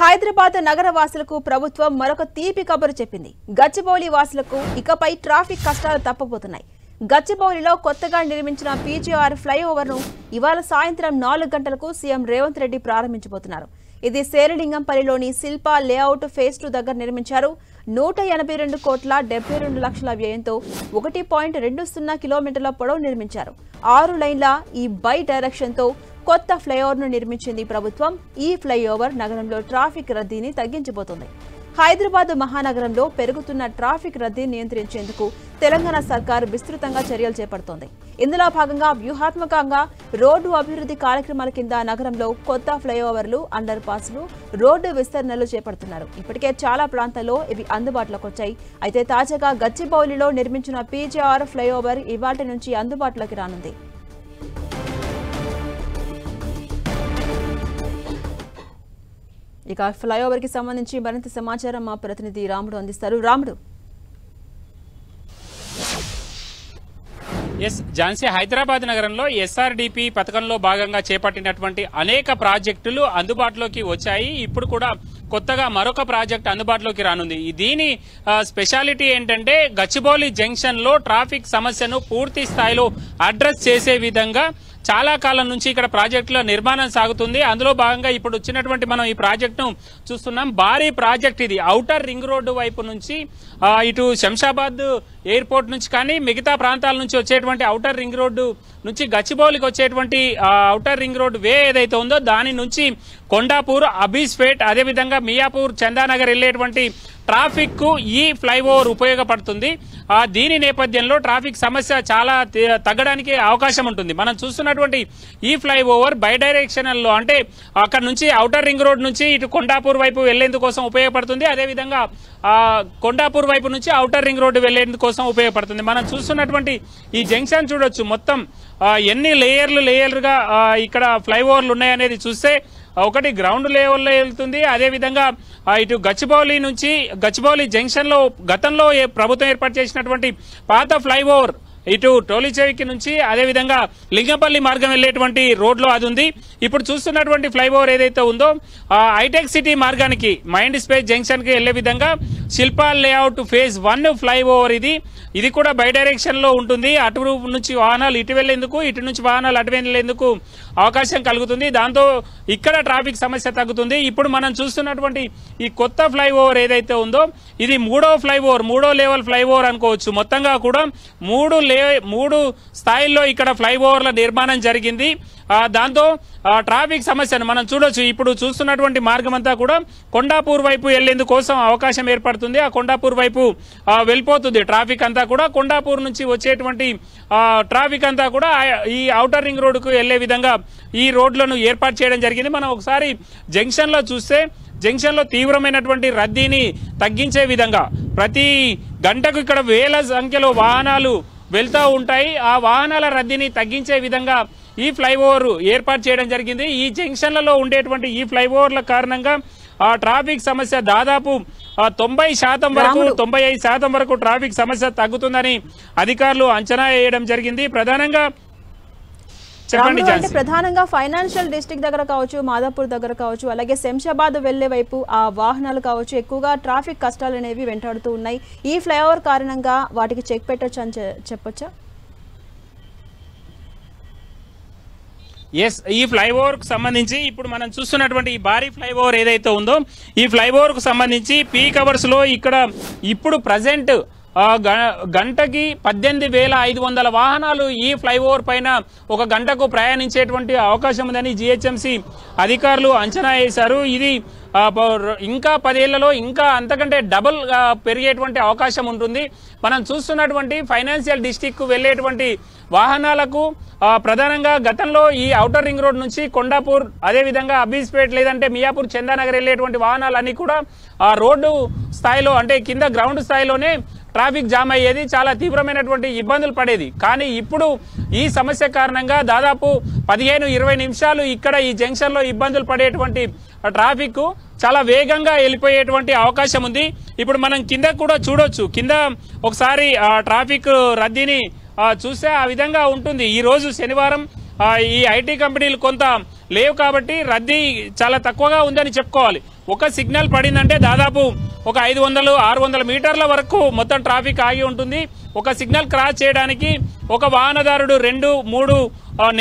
హైదరాబాద్ నగర వాసులకు ప్రభుత్వం మరొక తీపి కబురు చెప్పింది. గచ్చిబౌలి వాసులకు ఇకపై ట్రాఫిక్ కష్టాలు తప్పబోతున్నాయి. గచ్చిబౌలిలో కొత్తగా నిర్మించిన పీజీఆర్ ఫ్లైఓవర్ను ఇవాళ సాయంత్రం 4 గంటలకు సీఎం రేవంత్ రెడ్డి ప్రారంభించబోతున్నారు. ఇది శేరిలింగంపల్లిలోని శిల్పా లేఅవుట్ ఫేజ్ 2 దగ్గర నిర్మించారు. 182 కోట్ల 72 లక్షల వ్యయంతో 1.20 కిలోమీటర్ల పొడవు నిర్మించారు. 6 లైన్ల ఈ బై డైరెక్షన్తో కొత్త ఫ్లైఓవర్ను నిర్మించింది ప్రభుత్వం. ఈ ఫ్లైఓవర్ నగరంలో ట్రాఫిక్ రద్దీని తగ్గించబోతోంది. హైదరాబాద్ మహానగరంలో పెరుగుతున్న ట్రాఫిక్ రద్దీని నియంత్రించేందుకు తెలంగాణ సర్కార్ విస్తృతంగా చర్యలు చేపడుతోంది. ఇందులో భాగంగా వ్యూహాత్మకంగా రోడ్డు అభివృద్ధి కార్యక్రమాల కింద నగరంలో కొత్త ఫ్లైఓవర్లు, అండర్ పాస్లు, రోడ్డు విస్తరణలు చేపడుతున్నారు. ఇప్పటికే చాలా ప్రాంతాల్లో ఇవి అందుబాటులోకి వచ్చాయి. అయితే తాజాగా గచ్చిబౌలిలో నిర్మించిన పీజీఆర్ ఫ్లైఓవర్ ఇవాల్టి నుంచి అందుబాటులోకి రానుంది. ఇక ఫ్లైఓవర్ కి సంబంధించి మరింత సమాచారం మా ప్రతినిధి రాముడు అందిస్తారు. రాముడు. ఝాన్సీ, హైదరాబాద్ నగరంలో ఎస్ఆర్డిపి పథకంలో భాగంగా చేపట్టినటువంటి అనేక ప్రాజెక్టులు అందుబాటులోకి వచ్చాయి. ఇప్పుడు కూడా కొత్తగా మరొక ప్రాజెక్ట్ అందుబాటులోకి రానుంది. దీని స్పెషాలిటీ ఏంటంటే గచ్చిబౌలి జంక్షన్ లో ట్రాఫిక్ సమస్యను పూర్తి స్థాయిలో అడ్రస్ చేసే విధంగా చాలా కాలం నుంచి ఇక్కడ ప్రాజెక్టుల నిర్మాణం సాగుతుంది. అందులో భాగంగా ఇప్పుడు వచ్చినటువంటి మనం ఈ ప్రాజెక్టును చూస్తున్నాం. భారీ ప్రాజెక్ట్ ఇది. ఔటర్ రింగ్ రోడ్డు వైపు నుంచి ఇటు శంషాబాద్ ఎయిర్పోర్ట్ నుంచి కానీ మిగతా ప్రాంతాల నుంచి వచ్చేటువంటి ఔటర్ రింగ్ రోడ్డు నుంచి గచ్చిబౌలికి వచ్చేటువంటి ఔటర్ రింగ్ రోడ్డు వే ఏదైతే ఉందో దాని నుంచి కొండాపూర్, అబీస్పేట్, అదేవిధంగా మియాపూర్, చందానగర్ వెళ్లేటువంటి ట్రాఫిక్ కు ఈ ఫ్లైఓవర్ ఉపయోగపడుతుంది. దీని నేపథ్యంలో ట్రాఫిక్ సమస్య చాలా తగ్గడానికి అవకాశం ఉంటుంది. మనం చూస్తున్నటువంటి ఈ ఫ్లైఓవర్ బై డైరెక్షనల్ లో, అంటే అక్కడ నుంచి ఔటర్ రింగ్ రోడ్ నుంచి ఇటు కొండాపూర్ వైపు వెళ్లేందుకోసం ఉపయోగపడుతుంది. అదేవిధంగా కొండాపూర్ వైపు నుంచి ఔటర్ రింగ్ రోడ్డు వెళ్లేందుకోసం ఉపయోగపడుతుంది. మనం చూస్తున్నటువంటి ఈ జంక్షన్ చూడొచ్చు. మొత్తం ఎన్ని లేయర్లుగా ఇక్కడ ఫ్లైఓవర్లు ఉన్నాయనేది చూస్తే ఒకటి గ్రౌండ్ లెవెల్లో వెళ్తుంది. అదేవిధంగా ఇటు గచ్చిబౌలి జంక్షన్ లో గతంలో ప్రభుత్వం ఏర్పాటు చేసినటువంటి పాత ఫ్లైఓవర్ ఇటు టోలీచెవికి నుంచి అదేవిధంగా లింగంపల్లి మార్గం వెళ్లేటువంటి రోడ్ లో అది ఉంది. ఇప్పుడు చూస్తున్నటువంటి ఫ్లైఓవర్ ఏదైతే ఉందో హైటెక్ సిటీ మార్గానికి మైండ్ స్పేస్ జంక్షన్ కి వెళ్లే విధంగా శిల్పా లేఅవుట్ ఫేజ్ 1 ఫ్లైఓవర్ ఇది కూడా బై డైరెక్షన్ లో ఉంటుంది. అటు నుంచి వాహనాలు ఇటు వెళ్లేందుకు, ఇటు నుంచి వాహనాలు అటు వెళ్లేందుకు అవకాశం కలుగుతుంది. దాంతో ఇక్కడ ట్రాఫిక్ సమస్య తగ్గుతుంది. ఇప్పుడు మనం చూస్తున్నటువంటి ఈ కొత్త ఫ్లైఓవర్ ఏదైతే ఉందో ఇది 3వ లెవెల్ ఫ్లైఓవర్ అనుకోవచ్చు. మొత్తంగా కూడా 3 స్థాయిల్లో ఇక్కడ ఫ్లైఓవర్ల నిర్మాణం జరిగింది. దాంతో ట్రాఫిక్ సమస్యను మనం చూడొచ్చు. ఇప్పుడు చూస్తున్నటువంటి మార్గం అంతా కూడా కొండాపూర్ వైపు వెళ్లేందుకోసం అవకాశం ఏర్పడుతుంది. ఆ కొండాపూర్ వైపు వెళ్ళిపోతుంది ట్రాఫిక్ అంతా కూడా. కొండాపూర్ నుంచి వచ్చేటువంటి ట్రాఫిక్ అంతా కూడా ఈ ఔటర్ రింగ్ రోడ్డుకు వెళ్లే విధంగా ఈ రోడ్లను ఏర్పాటు చేయడం జరిగింది. మనం ఒకసారి జంక్షన్ లో చూస్తే జంక్షన్ లో తీవ్రమైనటువంటి రద్దీని తగ్గించే విధంగా ప్రతి గంటకు ఇక్కడ వేల సంఖ్యలో వాహనాలు వెళ్తూ ఉంటాయి. ఆ వాహనాల రద్దీని తగ్గించే విధంగా ఈ ఫ్లైఓవర్ ఏర్పాటు చేయడం జరిగింది. ఈ జంక్షన్లలో ఉండేటువంటి ఈ ఫ్లైఓవర్ల కారణంగా ఆ ట్రాఫిక్ సమస్య దాదాపు 90% వరకు 95% వరకు ట్రాఫిక్ సమస్య తగ్గుతుందని అధికారులు అంచనా వేయడం జరిగింది. ప్రధానంగా ఫైనాన్షియల్ డిస్ట్రిక్ట్ దగ్గర కావచ్చు, మాదాపూర్ దగ్గర కావచ్చు, అలాగే శంషాబాద్ వెళ్లే వైపు ఆ వాహనాలు కావచ్చు ఎక్కువగా ట్రాఫిక్ కష్టాలు అనేవి వెంటాడుతూ ఉన్నాయి. ఈ ఫ్లైఓవర్ కారణంగా వాటికి చెక్ పెట్టొచ్చు అని చెప్పొచ్చా? ఈ ఫ్లైఓవర్ కు సంబంధించి ఇప్పుడు మనం చూస్తున్నటువంటి ఈ భారీ ఫ్లైఓవర్ ఏదైతే ఉందో ఈ ఫ్లైఓవర్ కు సంబంధించి పీక్ అవర్స్ లో ఇక్కడ ఇప్పుడు ప్రజెంట్ గంటకి 18,500 వాహనాలు ఈ ఫ్లైఓవర్ పైన ఒక గంటకు ప్రయాణించేటువంటి అవకాశం ఉందని జిహెచ్ఎంసీ అధికారులు అంచనా వేశారు. ఇది ఇంకా 10 ఏళ్లలో ఇంకా అంతకంటే డబుల్ పెరిగేటువంటి అవకాశం ఉంటుంది. మనం చూస్తున్నటువంటి ఫైనాన్షియల్ డిస్ట్రిక్ట్ కు వెళ్లేటువంటి వాహనాలకు ప్రధానంగా గతంలో ఈ ఔటర్ రింగ్ రోడ్ నుంచి కొండాపూర్, అదేవిధంగా అబీస్పేట్ లేదంటే మియాపూర్, చందానగర్ వెళ్లేటువంటి వాహనాలన్నీ కూడా ఆ రోడ్డు స్థాయిలో, అంటే కింద గ్రౌండ్ స్థాయిలోనే ట్రాఫిక్ జామ్ అయ్యేది. చాలా తీవ్రమైనటువంటి ఇబ్బందులు పడేది. కానీ ఇప్పుడు ఈ సమస్య కారణంగా దాదాపు 15-20 నిమిషాలు ఇక్కడ ఈ జంక్షన్ లో ఇబ్బందులు పడేటువంటి ట్రాఫిక్ చాలా వేగంగా వెళ్ళిపోయేటువంటి అవకాశం ఉంది. ఇప్పుడు మనం కింద కూడా చూడొచ్చు. కింద ఒకసారి ట్రాఫిక్ రద్దీని చూస్తే ఆ విధంగా ఉంటుంది. ఈ రోజు శనివారం ఈ ఐటీ కంపెనీలు కొంత లేవు కాబట్టి రద్దీ చాలా తక్కువగా ఉందని చెప్పుకోవాలి. ఒక సిగ్నల్ పడిందంటే దాదాపు ఒక 500-600 మీటర్ల వరకు మొత్తం ట్రాఫిక్ ఆగి ఉంటుంది. ఒక సిగ్నల్ క్రాస్ చేయడానికి ఒక వాహనదారుడు 2-3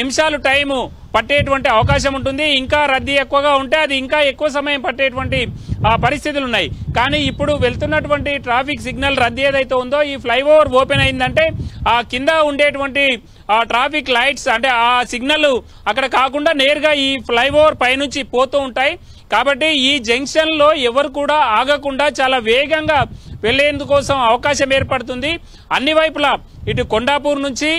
నిమిషాలు టైము పట్టేటువంటి అవకాశం ఉంటుంది. ఇంకా రద్దీ ఎక్కువగా ఉంటే అది ఇంకా ఎక్కువ సమయం పట్టేటువంటి పరిస్థితులు ఉన్నాయి. కానీ ఇప్పుడు వెళ్తున్నటువంటి ట్రాఫిక్ సిగ్నల్ రద్దీ ఏదైతే ఉందో ఈ ఫ్లైఓవర్ ఓపెన్ అయిందంటే ఆ కింద ఉండేటువంటి ట్రాఫిక్ లైట్స్ అంటే ఆ సిగ్నల్ అక్కడ కాకుండా నేరుగా ఈ ఫ్లైఓవర్ పైనుంచి పోతూ ఉంటాయి. కాబట్టి ఈ జంక్షన్ లో ఎవరు కూడా ఆగకుండా చాలా వేగంగా వెళ్లేందుకోసం అవకాశం ఏర్పడుతుంది. అన్ని వైపులా ఇటు కొండాపూర్ నుంచి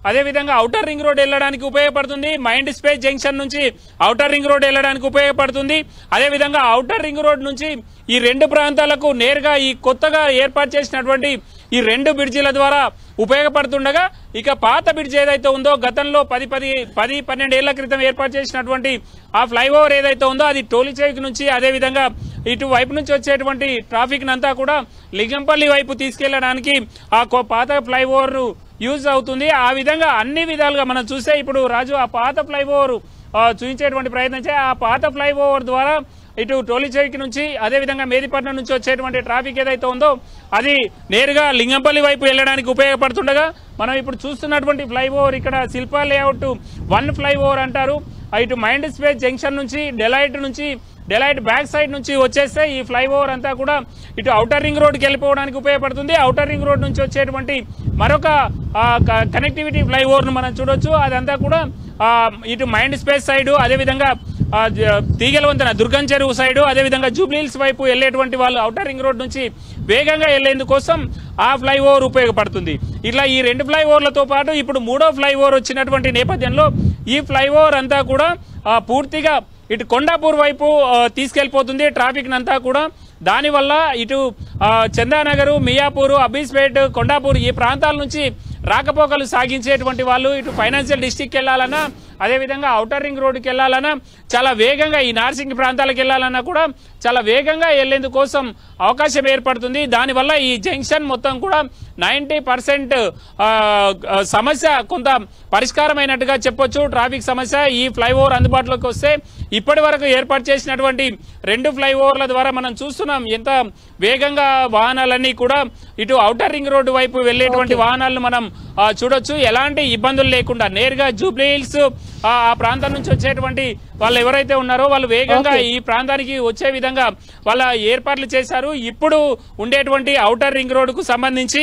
అదేవిధంగా ఔటర్ రింగ్ రోడ్ వెళ్ళడానికి ఉపయోగపడుతుంది. మైండ్ స్పేస్ జంక్షన్ నుంచి ఔటర్ రింగ్ రోడ్ వెళ్ళడానికి ఉపయోగపడుతుంది. అదేవిధంగా ఔటర్ రింగ్ రోడ్ నుంచి ఈ 2 ప్రాంతాలకు నేరుగా ఈ కొత్తగా ఏర్పాటు చేసినటువంటి ఈ 2 బ్రిడ్జిల ద్వారా ఉపయోగపడుతుండగా ఇక పాత బ్రిడ్జ్ ఏదైతే ఉందో గతంలో 10-12 ఏళ్ల క్రితం ఏర్పాటు చేసినటువంటి ఆ ఫ్లైఓవర్ ఏదైతే ఉందో అది టోలిచేక్ నుంచి అదేవిధంగా ఇటు వైపు నుంచి వచ్చేటువంటి ట్రాఫిక్ అంతా కూడా లింగంపల్లి వైపు తీసుకెళ్లడానికి ఆ పాత ఫ్లైఓవర్ యూజ్ అవుతుంది. ఆ విధంగా అన్ని విధాలుగా మనం చూస్తే ఇప్పుడు రాజు ఆ పాత ఫ్లైఓవర్ చూపించేటువంటి ప్రయత్నం చేయ ఆ పాత ఫ్లైఓవర్ ద్వారా ఇటు టోలిచేక్ నుంచి అదేవిధంగా మేదిపట్నం నుంచి వచ్చేటువంటి ట్రాఫిక్ ఏదైతే ఉందో అది నేరుగా లింగంపల్లి వైపు వెళ్ళడానికి ఉపయోగపడుతుండగా మనం ఇప్పుడు చూస్తున్నటువంటి ఫ్లైఓవర్ ఇక్కడ శిల్పా లేఅవుట్ 1 ఫ్లైఓవర్ అంటారు. ఇటు మైండ్ స్పేస్ జంక్షన్ నుంచి డెలైట్ బ్యాక్ సైడ్ నుంచి వచ్చేస్తే ఈ ఫ్లైఓవర్ అంతా కూడా ఇటు ఔటర్ రింగ్ రోడ్కి వెళ్ళిపోవడానికి ఉపయోగపడుతుంది. ఔటర్ రింగ్ రోడ్ నుంచి వచ్చేటువంటి మరొక కనెక్టివిటీ ఫ్లైఓవర్ ను మనం చూడొచ్చు. అదంతా కూడా ఇటు మైండ్ స్పేస్ సైడ్ అదేవిధంగా తీగలవంతెన దుర్గం చెరువు సైడ్ అదేవిధంగా జూబ్లీహిల్స్ వైపు వెళ్లేటువంటి వాళ్ళు ఔటర్ రింగ్ రోడ్ నుంచి వేగంగా వెళ్లేందుకోసం ఆ ఫ్లైఓవర్ ఉపయోగపడుతుంది. ఇట్లా ఈ 2 ఫ్లైఓవర్లతో పాటు ఇప్పుడు 3వ ఫ్లైఓవర్ వచ్చినటువంటి నేపథ్యంలో ఈ ఫ్లైఓవర్ అంతా కూడా పూర్తిగా ఇటు కొండాపూర్ వైపు తీసుకెళ్లిపోతుంది ట్రాఫిక్ అంతా కూడా. దానివల్ల ఇటు చందానగర్, మియాపూర్, అబ్బీస్పేట్, కొండాపూర్ ఈ ప్రాంతాల నుంచి రాకపోకలు సాగించేటువంటి వాళ్ళు ఇటు ఫైనాన్షియల్ డిస్ట్రిక్ట్కి వెళ్లాలన్నా అదేవిధంగా ఔటర్ రింగ్ రోడ్డుకి వెళ్లాలన్నా చాలా వేగంగా ఈ నార్సింగ్ ప్రాంతాలకు వెళ్లాలన్నా కూడా చాలా వేగంగా వెళ్లేందుకోసం అవకాశం ఏర్పడుతుంది. దానివల్ల ఈ జంక్షన్ మొత్తం కూడా 90% సమస్య కొంత పరిష్కారమైనట్టుగా చెప్పొచ్చు. ట్రాఫిక్ సమస్య ఈ ఫ్లైఓవర్ అందుబాటులోకి వస్తే ఇప్పటి వరకు ఏర్పాటు చేసినటువంటి 2 ఫ్లైఓవర్ల ద్వారా మనం చూస్తున్నాం ఎంత వేగంగా వాహనాలన్నీ కూడా ఇటు ఔటర్ రింగ్ రోడ్డు వైపు వెళ్లేటువంటి వాహనాలను మనం చూడొచ్చు. ఎలాంటి ఇబ్బందులు లేకుండా నేరుగా జూబ్లీహిల్స్ ఆ ప్రాంతం నుంచి వచ్చేటువంటి వాళ్ళు ఎవరైతే ఉన్నారో వాళ్ళు వేగంగా ఈ ప్రాంతానికి వచ్చే విధంగా వాళ్ళ ఏర్పాట్లు చేశారు. ఇప్పుడు ఉండేటువంటి ఔటర్ రింగ్ రోడ్డుకు సంబంధించి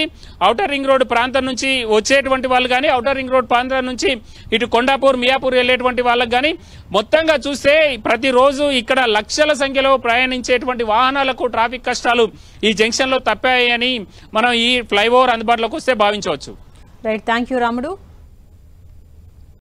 ఔటర్ రింగ్ రోడ్ ప్రాంతం నుంచి వచ్చేటువంటి వాళ్ళు కానీ ఔటర్ రింగ్ రోడ్ ప్రాంతం నుంచి ఇటు కొండాపూర్, మియాపూర్ వెళ్లేటువంటి వాళ్ళకి కానీ మొత్తంగా చూస్తే ప్రతిరోజు ఇక్కడ లక్షల సంఖ్యలో ప్రయాణించేటువంటి వాహనాలకు ట్రాఫిక్ కష్టాలు ఈ జంక్షన్ లో తప్పాయని మనం ఈ ఫ్లైఓవర్ అందుబాటులోకి వస్తే భావించవచ్చు. రైట్, థ్యాంక్ యూ రాముడు.